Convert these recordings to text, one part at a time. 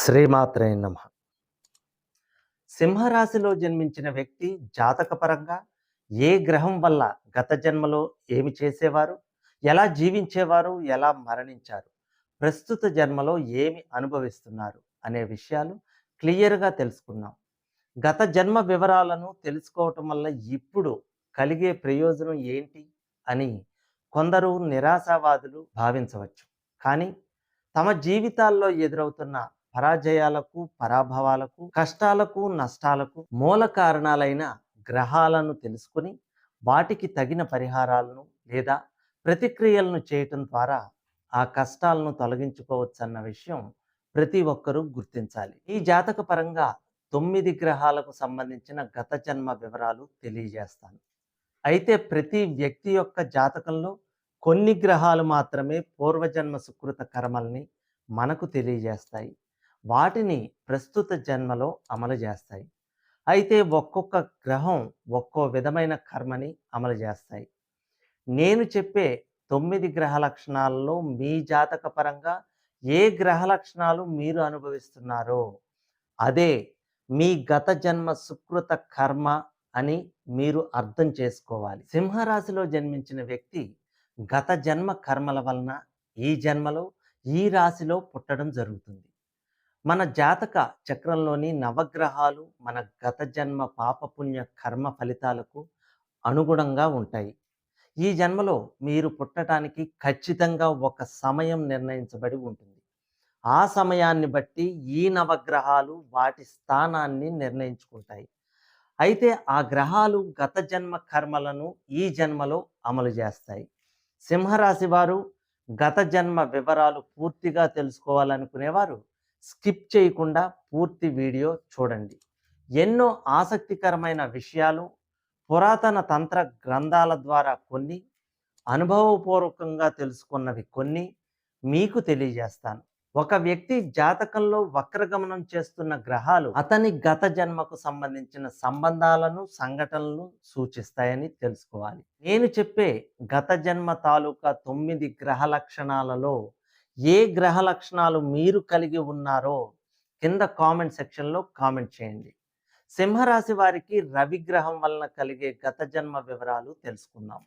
శ్రీమాత్రే నమః. సింహరాశిలో జన్మించిన వ్యక్తి జాతకపరంగా ఏ గ్రహం వల్ల గత జన్మలో ఏమి చేసేవారు, ఎలా జీవించేవారు, ఎలా మరణించారు, ప్రస్తుత జన్మలో ఏమి అనుభవిస్తున్నారు అనే విషయాలు క్లియర్‌గా తెలుసుకున్నాం. గత జన్మ వివరాలను తెలుసుకోవటం వల్ల ఇప్పుడు కలిగే ప్రయోజనం ఏంటి అని కొందరు నిరాశావాదులు భావించవచ్చు. కానీ తమ జీవితాల్లో ఎదురవుతున్న పరాజయాలకు, పరాభవాలకు, కష్టాలకు, నష్టాలకు మూల కారణాలైన గ్రహాలను తెలుసుకొని వాటికి తగిన పరిహారాలను లేదా ప్రతిక్రియలను చేయటం ద్వారా ఆ కష్టాలను తొలగించుకోవచ్చన్న విషయం ప్రతి ఒక్కరూ గుర్తించాలి. ఈ జాతక పరంగా 9 గ్రహాలకు సంబంధించిన గత జన్మ వివరాలు తెలియజేస్తాను. అయితే ప్రతి వ్యక్తి యొక్క జాతకంలో కొన్ని గ్రహాలు మాత్రమే పూర్వజన్మ సుకృత కర్మల్ని మనకు తెలియజేస్తాయి. వాటిని ప్రస్తుత జన్మలో అమలు చేస్తాయి. అయితే ఒక్కొక్క గ్రహం ఒక్కో విధమైన కర్మని అమలు చేస్తాయి. నేను చెప్పే 9 గ్రహ లక్షణాలలో మీ జాతక పరంగా ఏ గ్రహ లక్షణాలు మీరు అనుభవిస్తున్నారో అదే మీ గత జన్మ సుకృత కర్మ అని మీరు అర్థం చేసుకోవాలి. సింహరాశిలో జన్మించిన వ్యక్తి గత జన్మ కర్మల వలన ఈ జన్మలో ఈ రాశిలో పుట్టడం జరుగుతుంది. మన జాతక చక్రంలోని నవగ్రహాలు మన గత జన్మ పాపపుణ్య కర్మ ఫలితాలకు అనుగుణంగా ఉంటాయి. ఈ జన్మలో మీరు పుట్టడానికి ఖచ్చితంగా ఒక సమయం నిర్ణయించబడి ఉంటుంది. ఆ సమయాన్ని బట్టి ఈ నవగ్రహాలు వాటి స్థానాన్ని నిర్ణయించుకుంటాయి. అయితే ఆ గ్రహాలు గత జన్మ కర్మలను ఈ జన్మలో అమలు చేస్తాయి. సింహరాశి వారు గత జన్మ వివరాలు పూర్తిగా తెలుసుకోవాలనుకునేవారు స్కిప్ చేయకుండా పూర్తి వీడియో చూడండి. ఎన్నో ఆసక్తికరమైన విషయాలు పురాతన తంత్ర గ్రంథాల ద్వారా కొన్ని, అనుభవపూర్వకంగా తెలుసుకున్నవి కొన్ని మీకు తెలియజేస్తాను. ఒక వ్యక్తి జాతకంలో వక్రగమనం చేస్తున్న గ్రహాలు అతని గత జన్మకు సంబంధించిన సంబంధాలను, సంఘటనలను సూచిస్తాయని తెలుసుకోవాలి. నేను చెప్పే గత జన్మ తాలూకా 9 గ్రహ లక్షణాలలో ఏ గ్రహ లక్షణాలు మీరు కలిగి ఉన్నారో కింద కామెంట్ సెక్షన్లో కామెంట్ చేయండి. సింహరాశి వారికి రవి గ్రహం వలన కలిగే గత జన్మ వివరాలు తెలుసుకుందాం.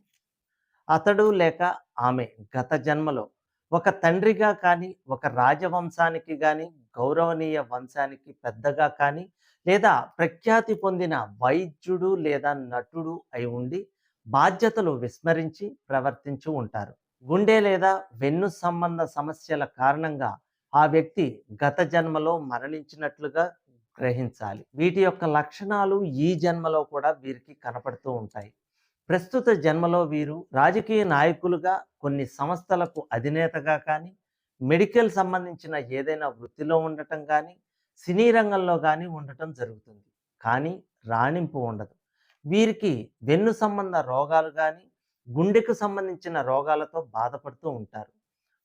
అతడు లేక ఆమె గత జన్మలో ఒక తండ్రిగా కానీ, ఒక రాజవంశానికి కానీ, గౌరవనీయ వంశానికి పెద్దగా కానీ, లేదా ప్రఖ్యాతి పొందిన వైద్యుడు లేదా నటుడు అయి ఉండి బాధ్యతలు విస్మరించి ప్రవర్తించి ఉంటారు. గుండె లేదా వెన్ను సంబంధ సమస్యల కారణంగా ఆ వ్యక్తి గత జన్మలో మరణించినట్లుగా గ్రహించాలి. వీటి యొక్క లక్షణాలు ఈ జన్మలో కూడా వీరికి కనపడుతూ ఉంటాయి. ప్రస్తుత జన్మలో వీరు రాజకీయ నాయకులుగా, కొన్ని సంస్థలకు అధినేతగా కానీ, మెడికల్ సంబంధించిన ఏదైనా వృత్తిలో ఉండటం కానీ, సినీ రంగంలో కానీ ఉండటం జరుగుతుంది. కానీ రాణింపు ఉండదు. వీరికి వెన్ను సంబంధ రోగాలు కానీ, గుండెకు సంబంధించిన రోగాలతో బాధపడుతూ ఉంటారు.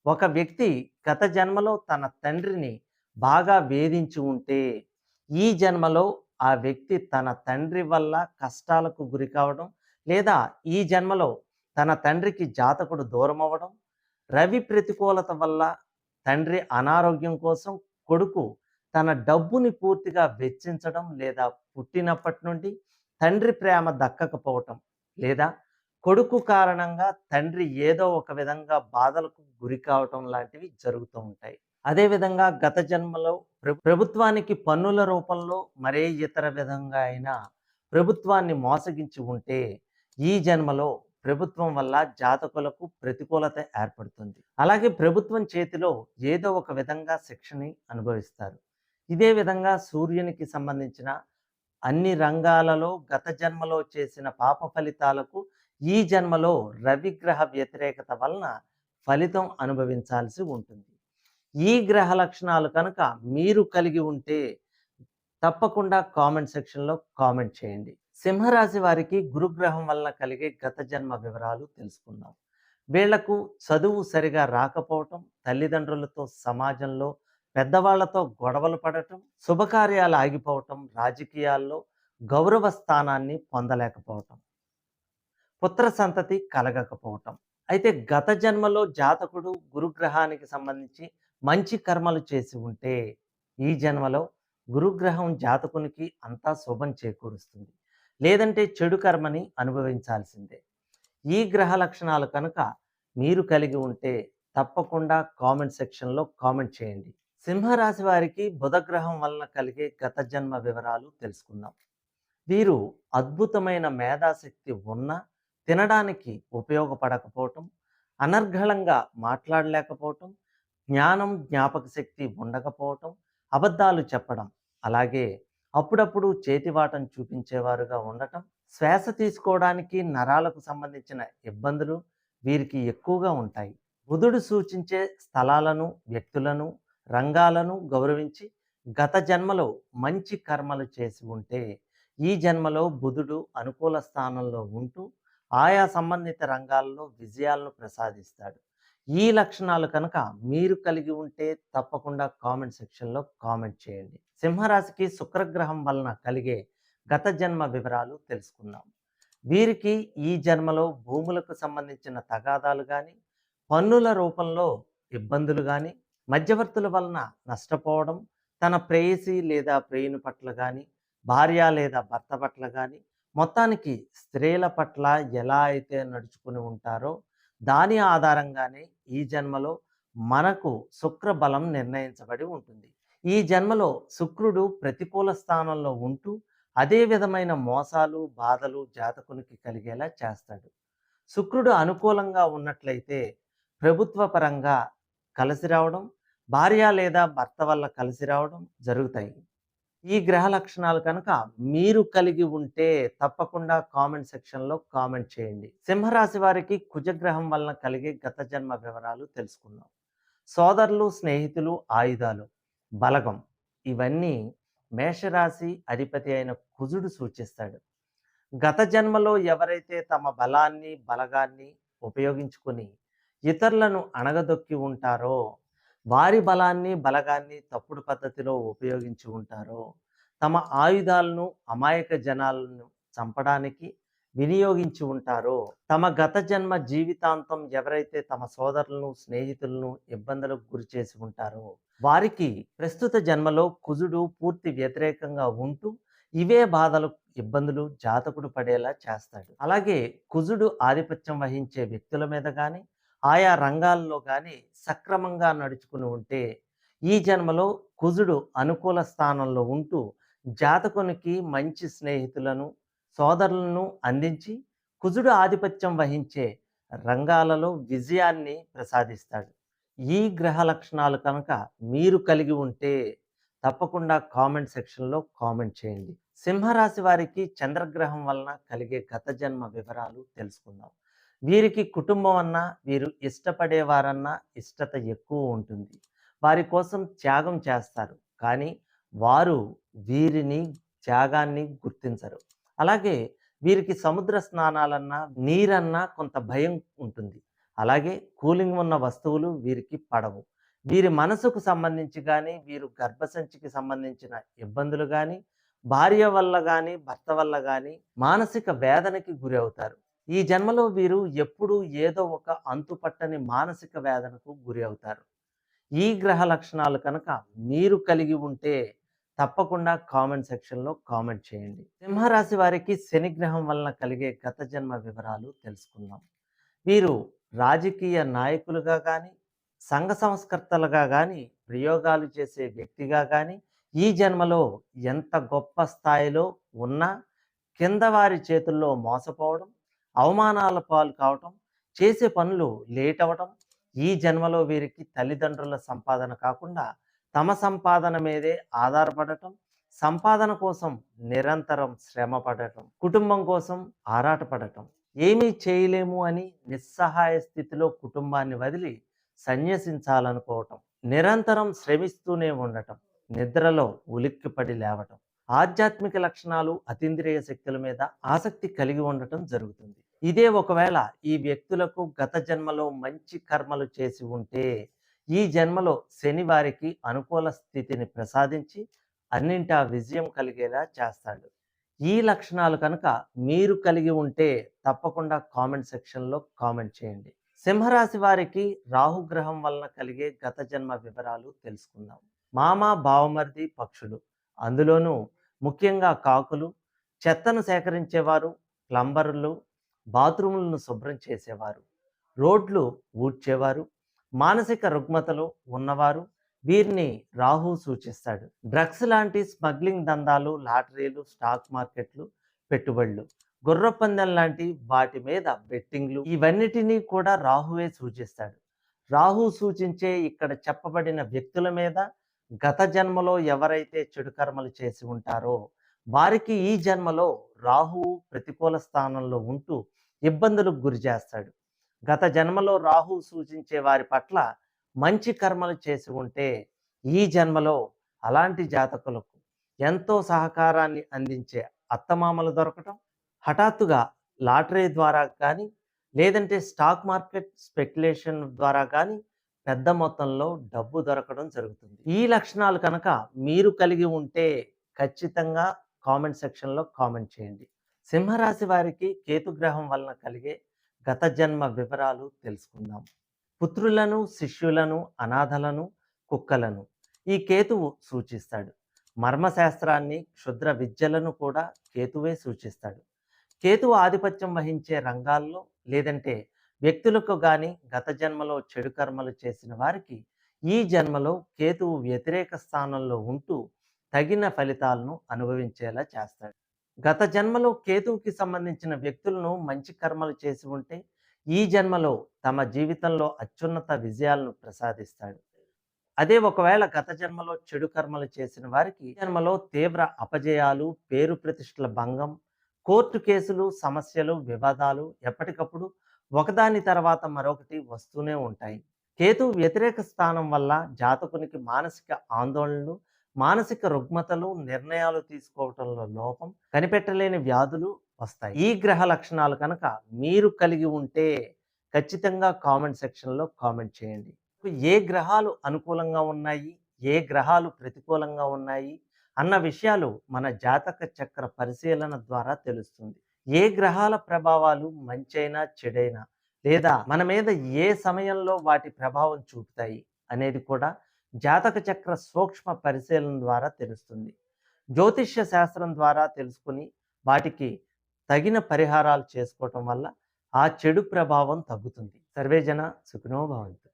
ఒక వ్యక్తి గత జన్మలో తన తండ్రిని బాగా వేధించి ఉంటే ఈ జన్మలో ఆ వ్యక్తి తన తండ్రి వల్ల కష్టాలకు గురి కావడం, లేదా ఈ జన్మలో తన తండ్రికి జాతకుడు దూరం అవ్వడం, రవి ప్రతికూలత వల్ల తండ్రి అనారోగ్యం కోసం కొడుకు తన డబ్బుని పూర్తిగా వెచ్చించడం, లేదా పుట్టినప్పటి నుండి తండ్రి ప్రేమ దక్కకపోవటం, లేదా కొడుకు కారణంగా తండ్రి ఏదో ఒక విధంగా బాధలకు గురి కావటం లాంటివి జరుగుతూ ఉంటాయి. అదేవిధంగా గత జన్మలో ప్రభుత్వానికి పన్నుల రూపంలో మరే ఇతర విధంగా అయినా ప్రభుత్వాన్ని మోసగించి ఉంటే ఈ జన్మలో ప్రభుత్వం వల్ల జాతకులకు ప్రతికూలత ఏర్పడుతుంది. అలాగే ప్రభుత్వం చేతిలో ఏదో ఒక విధంగా శిక్షని అనుభవిస్తారు. ఇదే విధంగా సూర్యునికి సంబంధించిన అన్ని రంగాలలో గత జన్మలో చేసిన పాప ఫలితాలకు ఈ జన్మలో రవిగ్రహ వ్యతిరేకత వలన ఫలితం అనుభవించాల్సి ఉంటుంది. ఈ గ్రహ లక్షణాలు కనుక మీరు కలిగి ఉంటే తప్పకుండా కామెంట్ సెక్షన్లో కామెంట్ చేయండి. సింహరాశి వారికి గురుగ్రహం వలన కలిగే గత జన్మ వివరాలు తెలుసుకుందాం. వీళ్లకు చదువు సరిగా రాకపోవటం, తల్లిదండ్రులతో, సమాజంలో పెద్దవాళ్లతో గొడవలు పడటం, శుభకార్యాలు ఆగిపోవటం, రాజకీయాల్లో గౌరవ స్థానాన్ని పొందలేకపోవటం, పుత్ర సంతతి కలగకపోవటం. అయితే గత జన్మలో జాతకుడు గురుగ్రహానికి సంబంధించి మంచి కర్మలు చేసి ఉంటే ఈ జన్మలో గురుగ్రహం జాతకునికి అంతా శుభం చేకూరుస్తుంది. లేదంటే చెడు కర్మని అనుభవించాల్సిందే. ఈ గ్రహ లక్షణాలు కనుక మీరు కలిగి ఉంటే తప్పకుండా కామెంట్ సెక్షన్‌లో కామెంట్ చేయండి. సింహరాశి వారికి బుధగ్రహం వలన కలిగే గత జన్మ వివరాలు తెలుసుకుందాం. వీరు అద్భుతమైన మేధాశక్తి ఉన్నా తినడానికి ఉపయోగపడకపోవటం, అనర్గళంగా మాట్లాడలేకపోవటం, జ్ఞానం, జ్ఞాపక శక్తి ఉండకపోవటం, అబద్ధాలు చెప్పడం, అలాగే అప్పుడప్పుడు చేతివాటం చూపించేవారుగా ఉండటం, శ్వాస తీసుకోవడానికి నరాలకు సంబంధించిన ఇబ్బందులు వీరికి ఎక్కువగా ఉంటాయి. బుధుడు సూచించే స్థలాలను, వ్యక్తులను, రంగాలను గౌరవించి గత జన్మలో మంచి కర్మలు చేసి ఉంటే ఈ జన్మలో బుధుడు అనుకూల స్థానంలో ఉంటూ ఆయా సంబంధిత రంగాల్లో విజయాలను ప్రసాదిస్తాడు. ఈ లక్షణాలు కనుక మీరు కలిగి ఉంటే తప్పకుండా కామెంట్ సెక్షన్‌లో కామెంట్ చేయండి. సింహరాశికి శుక్రగ్రహం వలన కలిగే గత జన్మ వివరాలు తెలుసుకుందాం. వీరికి ఈ జన్మలో భూములకు సంబంధించిన తగాదాలు గాని, పన్నుల రూపంలో ఇబ్బందులు గాని, మధ్యవర్తుల వలన నష్టపోవడం, తన ప్రేయసి లేదా ప్రియుని పట్ల గాని, భార్య లేదా భర్త పట్ల గాని, మొత్తానికి స్త్రీల పట్ల ఎలా అయితే నడుచుకుని ఉంటారో దాని ఆధారంగానే ఈ జన్మలో మనకు శుక్ర బలం నిర్ణయించబడి ఉంటుంది. ఈ జన్మలో శుక్రుడు ప్రతికూల స్థానంలో ఉంటూ అదే విధమైన మోసాలు, బాధలు జాతకునికి కలిగేలా చేస్తాడు. శుక్రుడు అనుకూలంగా ఉన్నట్లయితే ప్రభుత్వ పరంగా కలిసి రావడం, భార్య లేదా భర్త వల్ల కలిసి రావడం జరుగుతాయి. ఈ గ్రహ లక్షణాలు కనుక మీరు కలిగి ఉంటే తప్పకుండా కామెంట్ సెక్షన్‌లో కామెంట్ చేయండి. సింహరాశి వారికి కుజగ్రహం వలన కలిగే గత జన్మ వివరాలు తెలుసుకుందాం. సోదరులు, స్నేహితులు, ఆయుధాలు, బలగం ఇవన్నీ మేషరాశి అధిపతి అయిన కుజుడు సూచిస్తాడు. గత జన్మలో ఎవరైతే తమ బలాన్ని, బలగాన్ని ఉపయోగించుకొని ఇతరులను అణగదొక్కి ఉంటారో, వారి బలాన్ని, బలగాన్ని తప్పుడు పద్ధతిలో ఉపయోగించి ఉంటారో, తమ ఆయుధాలను అమాయక జనాలను చంపడానికి వినియోగించి ఉంటారో, తమ గత జన్మ జీవితాంతం ఎవరైతే తమ సోదరులను, స్నేహితులను ఇబ్బందులకు గురి చేసి ఉంటారో, వారికి ప్రస్తుత జన్మలో కుజుడు పూర్తి వ్యతిరేకంగా ఉంటూ ఇవే బాధలు, ఇబ్బందులు జాతకుడు పడేలా చేస్తాడు. అలాగే కుజుడు ఆధిపత్యం వహించే వ్యక్తుల మీద గాని, ఆయా రంగాల్లో గాని సక్రమంగా నడుచుకుని ఉంటే ఈ జన్మలో కుజుడు అనుకూల స్థానంలో ఉంటూ జాతకునికి మంచి స్నేహితులను, సోదరులను అందించి కుజుడు ఆధిపత్యం వహించే రంగాలలో విజయాన్ని ప్రసాదిస్తాడు. ఈ గ్రహ లక్షణాలు కనుక మీరు కలిగి ఉంటే తప్పకుండా కామెంట్ సెక్షన్‌లో కామెంట్ చేయండి. సింహరాశి వారికి చంద్రగ్రహం వలన కలిగే గత జన్మ వివరాలు తెలుసుకుందాం. వీరికి కుటుంబం అన్నా, వీరు ఇష్టపడేవారన్నా ఇష్టత ఎక్కువ ఉంటుంది. వారి కోసం త్యాగం చేస్తారు. కానీ వారు వీరిని త్యాగాన్ని గుర్తించరు. అలాగే వీరికి సముద్ర స్నానాలన్నా, నీరన్నా కొంత భయం ఉంటుంది. అలాగే కూలింగ్ ఉన్న వస్తువులు వీరికి పడవు. వీరి మనసుకు సంబంధించి గాని, వీరు గర్భసంచికి సంబంధించిన ఇబ్బందులు గాని, భార్య వల్ల గాని, భర్త వల్ల గాని మానసిక వేదనకి గురి అవుతారు. ఈ జన్మలో వీరు ఎప్పుడూ ఏదో ఒక అంతుపట్టని మానసిక వేదనకు గురి అవుతారు. ఈ గ్రహ లక్షణాలు కనుక మీరు కలిగి ఉంటే తప్పకుండా కామెంట్ సెక్షన్‌లో కామెంట్ చేయండి. సింహరాశి వారికి శని గ్రహం వలన కలిగే గత జన్మ వివరాలు తెలుసుకుందాం. వీరు రాజకీయ నాయకులుగా గాని, సంఘ సంస్కర్తలుగా గాని, ప్రయోగాలు చేసే వ్యక్తిగా గాని, ఈ జన్మలో ఎంత గొప్ప స్థాయిలో ఉన్నా కింద వారి చేతుల్లో మోసపోవడం, అవమానాల పాలు కావటం, చేసే పనులు లేట్ అవ్వటం, ఈ జన్మలో వీరికి తల్లిదండ్రుల సంపాదన కాకుండా తమ సంపాదన మీదే ఆధారపడటం, సంపాదన కోసం నిరంతరం శ్రమ పడటం, కుటుంబం కోసం ఆరాటపడటం, ఏమీ చేయలేము అని నిస్సహాయ స్థితిలో కుటుంబాన్ని వదిలి సన్యసించాలనుకోవటం, నిరంతరం శ్రమిస్తూనే ఉండటం, నిద్రలో ఉలిక్కిపడి లేవటం, ఆధ్యాత్మిక లక్షణాలు, అతీంద్రియ శక్తుల మీద ఆసక్తి కలిగి ఉండటం జరుగుతుంది. ఇదే ఒకవేళ ఈ వ్యక్తులకు గత జన్మలో మంచి కర్మలు చేసి ఉంటే ఈ జన్మలో శని వారికి అనుకూల స్థితిని ప్రసాదించి అన్నింటా విజయం కలిగేలా చేస్తాడు. ఈ లక్షణాలు కనుక మీరు కలిగి ఉంటే తప్పకుండా కామెంట్ సెక్షన్‌లో కామెంట్ చేయండి. సింహరాశి వారికి రాహుగ్రహం వలన కలిగే గత జన్మ వివరాలు తెలుసుకుందాం. మామ, బావమరిది పక్షులు. అందులోనూ ముఖ్యంగా కాకులు, చెత్తను సేకరించేవారు, ప్లంబర్లు, బాత్రూములను శుభ్రం చేసేవారు, రోడ్లు ఊడ్చేవారు, మానసిక రుగ్మతలు ఉన్నవారు వీరిని రాహు సూచిస్తాడు. డ్రగ్స్ లాంటి స్మగ్లింగ్ దందాలు, లాటరీలు, స్టాక్ మార్కెట్లు, పెట్టుబడులు, గుర్రపందెం లాంటి వాటి మీద బెట్టింగ్లు ఇవన్నిటినీ కూడా రాహువే సూచిస్తాడు. రాహు సూచించే ఇక్కడ చెప్పబడిన వ్యక్తుల మీద గత జన్మలో ఎవరైతే చెడు కర్మలు చేసి ఉంటారో వారికి ఈ జన్మలో రాహువు ప్రతికూల స్థానంలో ఉంటూ ఇబ్బందులకు గురి చేస్తాడు. గత జన్మలో రాహు సూచించే వారి పట్ల మంచి కర్మలు చేసి ఉంటే ఈ జన్మలో అలాంటి జాతకులకు ఎంతో సహకారాన్ని అందించే అత్తమామలు దొరకటం, హఠాత్తుగా లాటరీ ద్వారా కానీ లేదంటే స్టాక్ మార్కెట్ స్పెక్యులేషన్ ద్వారా కానీ పెద్ద మొత్తంలో డబ్బు దొరకడం జరుగుతుంది. ఈ లక్షణాలు కనుక మీరు కలిగి ఉంటే ఖచ్చితంగా కామెంట్ సెక్షన్లో కామెంట్ చేయండి. సింహరాశి వారికి కేతుగ్రహం వలన కలిగే గత జన్మ వివరాలు తెలుసుకుందాం. పుత్రులను, శిష్యులను, అనాథలను, కుక్కలను ఈ కేతువు సూచిస్తాడు. మర్మశాస్త్రాన్ని, క్షుద్ర విద్యలను కూడా కేతువే సూచిస్తాడు. కేతువు ఆధిపత్యం వహించే రంగాల్లో లేదంటే వ్యక్తులకు కానీ గత జన్మలో చెడు కర్మలు చేసిన వారికి ఈ జన్మలో కేతువు వ్యతిరేక స్థానంలో ఉంటూ తగిన ఫలితాలను అనుభవించేలా చేస్తాడు. గత జన్మలో కేతువుకి సంబంధించిన వ్యక్తులను మంచి కర్మలు చేసి ఉంటే ఈ జన్మలో తమ జీవితంలో అత్యున్నత విజయాలను ప్రసాదిస్తాడు. అదే ఒకవేళ గత జన్మలో చెడు కర్మలు చేసిన వారికి ఈ జన్మలో తీవ్ర అపజయాలు, పేరు ప్రతిష్టల భంగం, కోర్టు కేసులు, సమస్యలు, వివాదాలు ఎప్పటికప్పుడు ఒకదాని తర్వాత మరొకటి వస్తూనే ఉంటాయి. కేతు వ్యతిరేక స్థానం వల్ల జాతకునికి మానసిక ఆందోళనలు, మానసిక రుగ్మతలు, నిర్ణయాలు తీసుకోవటంలో లోపం, కనిపెట్టలేని వ్యాధులు వస్తాయి. ఈ గ్రహ లక్షణాలు కనుక మీరు కలిగి ఉంటే ఖచ్చితంగా కామెంట్ సెక్షన్లో కామెంట్ చేయండి. ఏ గ్రహాలు అనుకూలంగా ఉన్నాయి, ఏ గ్రహాలు ప్రతికూలంగా ఉన్నాయి అన్న విషయాలు మన జాతక చక్ర పరిశీలన ద్వారా తెలుస్తుంది. ఏ గ్రహాల ప్రభావాలు మంచైనా చెడైనా లేదా మన మీద ఏ సమయంలో వాటి ప్రభావం చూపుతాయి అనేది కూడా జాతక చక్ర సూక్ష్మ పరిశీలన ద్వారా తెలుస్తుంది. జ్యోతిష్య శాస్త్రం ద్వారా తెలుసుకుని వాటికి తగిన పరిహారాలు చేసుకోవటం వల్ల ఆ చెడు ప్రభావం తగ్గుతుంది. సర్వేజన సుఖినో భవంతు.